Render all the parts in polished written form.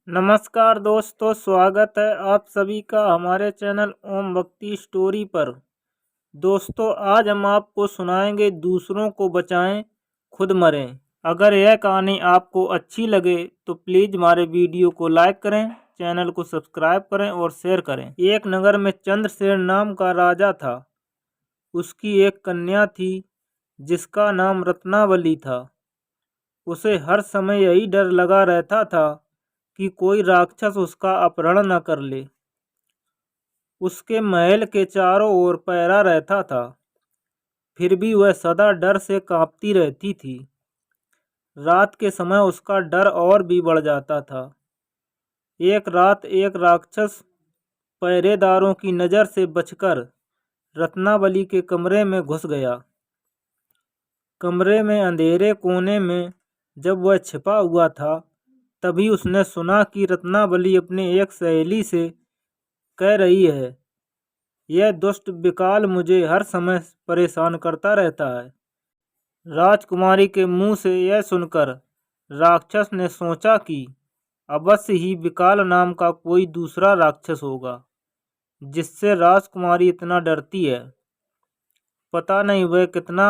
नमस्कार दोस्तों, स्वागत है आप सभी का हमारे चैनल ओम भक्ति स्टोरी पर। दोस्तों, आज हम आपको सुनाएंगे दूसरों को बचाएं, खुद मरें। अगर यह कहानी आपको अच्छी लगे तो प्लीज़ हमारे वीडियो को लाइक करें, चैनल को सब्सक्राइब करें और शेयर करें। एक नगर में चंद्रसेन नाम का राजा था। उसकी एक कन्या थी जिसका नाम रत्नावली था। उसे हर समय यही डर लगा रहता था कि कोई राक्षस उसका अपहरण न कर ले। उसके महल के चारों ओर पहरा रहता था, फिर भी वह सदा डर से कांपती रहती थी। रात के समय उसका डर और भी बढ़ जाता था। एक रात एक राक्षस पहरेदारों की नज़र से बचकर रत्नावली के कमरे में घुस गया। कमरे में अंधेरे कोने में जब वह छिपा हुआ था, तभी उसने सुना कि रत्नावली अपनी एक सहेली से कह रही है, यह दुष्ट विकाल मुझे हर समय परेशान करता रहता है। राजकुमारी के मुंह से यह सुनकर राक्षस ने सोचा कि अवश्य ही विकाल नाम का कोई दूसरा राक्षस होगा जिससे राजकुमारी इतना डरती है। पता नहीं वह कितना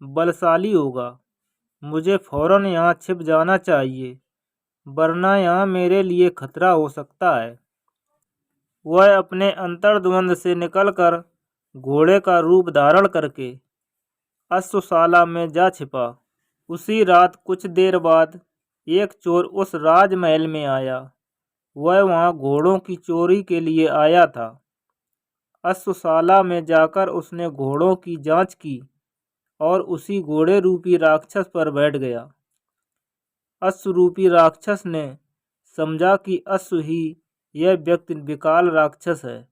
बलशाली होगा। मुझे फौरन यहाँ छिप जाना चाहिए, वरना यहाँ मेरे लिए खतरा हो सकता है। वह अपने अंतर्द्वंद से निकलकर घोड़े का रूप धारण करके अश्वशाला में जा छिपा। उसी रात कुछ देर बाद एक चोर उस राजमहल में आया। वह वहां घोड़ों की चोरी के लिए आया था। अश्वशाला में जाकर उसने घोड़ों की जांच की और उसी घोड़े रूपी राक्षस पर बैठ गया। अश्व रूपी राक्षस ने समझा कि अश्व ही यह व्यक्ति विकाल राक्षस है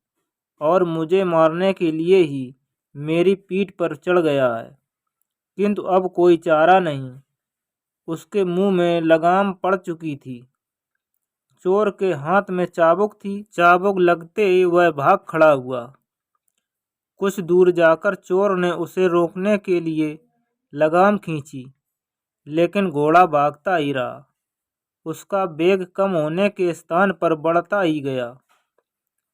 और मुझे मारने के लिए ही मेरी पीठ पर चढ़ गया है। किंतु अब कोई चारा नहीं। उसके मुंह में लगाम पड़ चुकी थी। चोर के हाथ में चाबुक थी। चाबुक लगते ही वह भाग खड़ा हुआ। कुछ दूर जाकर चोर ने उसे रोकने के लिए लगाम खींची, लेकिन घोड़ा भागता ही रहा। उसका वेग कम होने के स्थान पर बढ़ता ही गया।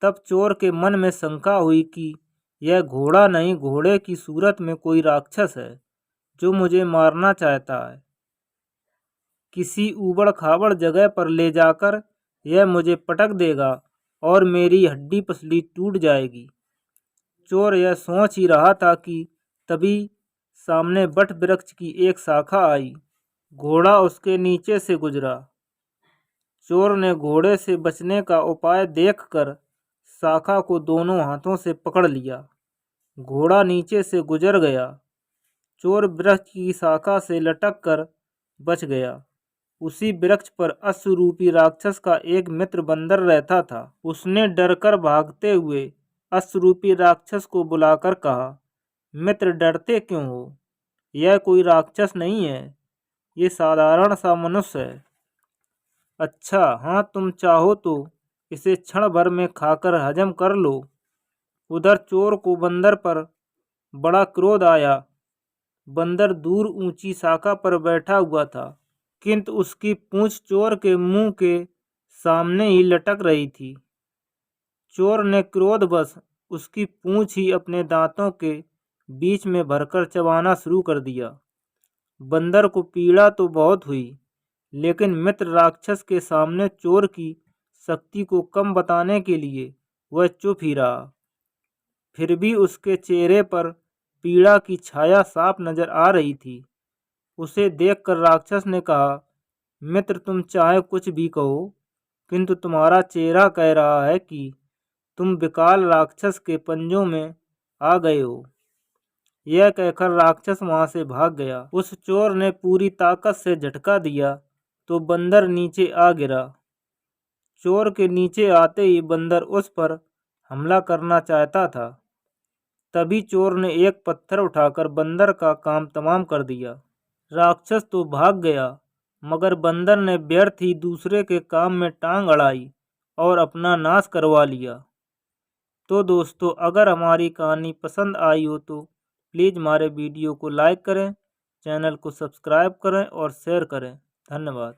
तब चोर के मन में शंका हुई कि यह घोड़ा नहीं, घोड़े की सूरत में कोई राक्षस है जो मुझे मारना चाहता है। किसी ऊबड़ खाबड़ जगह पर ले जाकर यह मुझे पटक देगा और मेरी हड्डी पसली टूट जाएगी। चोर यह सोच ही रहा था कि तभी सामने बट वृक्ष की एक शाखा आई। घोड़ा उसके नीचे से गुजरा। चोर ने घोड़े से बचने का उपाय देखकर शाखा को दोनों हाथों से पकड़ लिया। घोड़ा नीचे से गुजर गया। चोर वृक्ष की शाखा से लटक कर बच गया। उसी वृक्ष पर अश्वरूपी राक्षस का एक मित्र बंदर रहता था। उसने डरकर भागते हुए अश्वरूपी राक्षस को बुलाकर कहा, मित्र, डरते क्यों हो? यह कोई राक्षस नहीं है, ये साधारण सा मनुष्य है। अच्छा, हाँ, तुम चाहो तो इसे क्षण भर में खाकर हजम कर लो। उधर चोर को बंदर पर बड़ा क्रोध आया। बंदर दूर ऊंची शाखा पर बैठा हुआ था, किंतु उसकी पूंछ चोर के मुंह के सामने ही लटक रही थी। चोर ने क्रोधवश उसकी पूंछ ही अपने दांतों के बीच में भरकर चबाना शुरू कर दिया। बंदर को पीड़ा तो बहुत हुई, लेकिन मित्र राक्षस के सामने चोर की शक्ति को कम बताने के लिए वह चुप ही रहा। फिर भी उसके चेहरे पर पीड़ा की छाया साफ नजर आ रही थी। उसे देखकर राक्षस ने कहा, मित्र, तुम चाहे कुछ भी कहो, किंतु तुम्हारा चेहरा कह रहा है कि तुम विकाल राक्षस के पंजों में आ गए हो। यह कहकर राक्षस वहां से भाग गया। उस चोर ने पूरी ताकत से झटका दिया तो बंदर नीचे आ गिरा। चोर के नीचे आते ही बंदर उस पर हमला करना चाहता था। तभी चोर ने एक पत्थर उठाकर बंदर का काम तमाम कर दिया। राक्षस तो भाग गया, मगर बंदर ने व्यर्थ ही दूसरे के काम में टांग अड़ाई और अपना नाश करवा लिया। तो दोस्तों, अगर हमारी कहानी पसंद आई हो तो प्लीज़ हमारे वीडियो को लाइक करें, चैनल को सब्सक्राइब करें और शेयर करें। धन्यवाद।